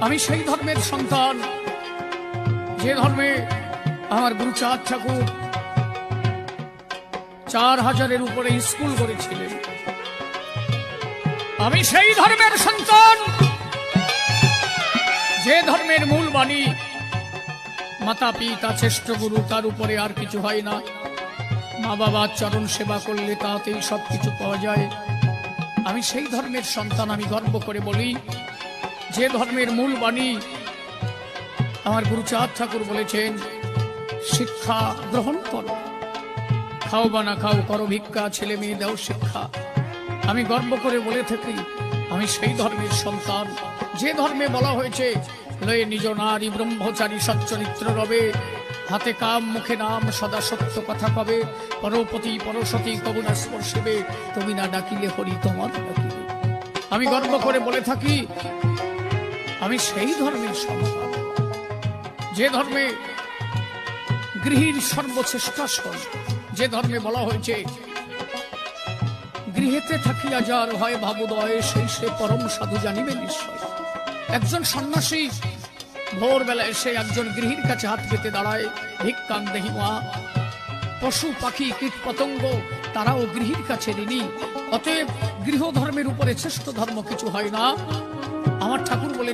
আমি সেই ধর্মের সন্তান যে ধর্মে আমার গুরুচাঁদ ঠাকুর 4000-এর উপরে স্কুল করেছিলেন। আমি সেই ধর্মের সন্তান যে ধর্মের মূল বাণী মাতা পিতা শ্রেষ্ঠ গুরু, তার উপরে আর কিছু হয় না। মা বাবার চরণ সেবা করলে তাতেই সবকিছু পাওয়া যায়। আমি সেই ধর্মের সন্তান। আমি গর্ব করে বলি, যে ধর্মের মূল বাণী আমার গুরুচাঁদ ঠাকুর বলেছেন, শিক্ষা গ্রহণ করো, খাও বা না খাও, করো ভিক্ষা, ছেলে মেয়ে দাও শিক্ষা। আমি গর্ব করে বলে থাকি, আমি সেই ধর্মের সন্তান যে ধর্মে বলা হয়েছে, লয়ে নিজ নারী ব্রহ্মচারী সচ্চরিত্র রবে, হাতে কাম মুখে নাম, সদা সত্য কথা কবে, পরপতি পরসতী কবুনা স্পর্শিবে, তুমি না ডাকিলে হরি তোমার ডাকিবে। আমি গর্ব করে বলে থাকি, আমি সেই ধর্মের সন্তান যে ধর্মে গৃহীর সর্বশ্রেষ্ঠ আসন, যে ধর্মে বলা হয়েছে, গৃহেতে থাকিয়া যার হয় ভাবোদয়, সেই সে পরম সাধু জানিবে নিশ্চয়। একজন সন্ন্যাসী ভোরবেলা এসে একজন গৃহীর কাছে হাত পেতে দাঁড়ায়, ভিক্ষাং দেহি মা। পশু পাখি কীট পতঙ্গ তারাও গৃহীর কাছে ঋণী। অতএব গৃহ ধর্মের উপরে শ্রেষ্ঠ ধর্ম কিছু হয় না। আমার ঠাকুর বলেছে,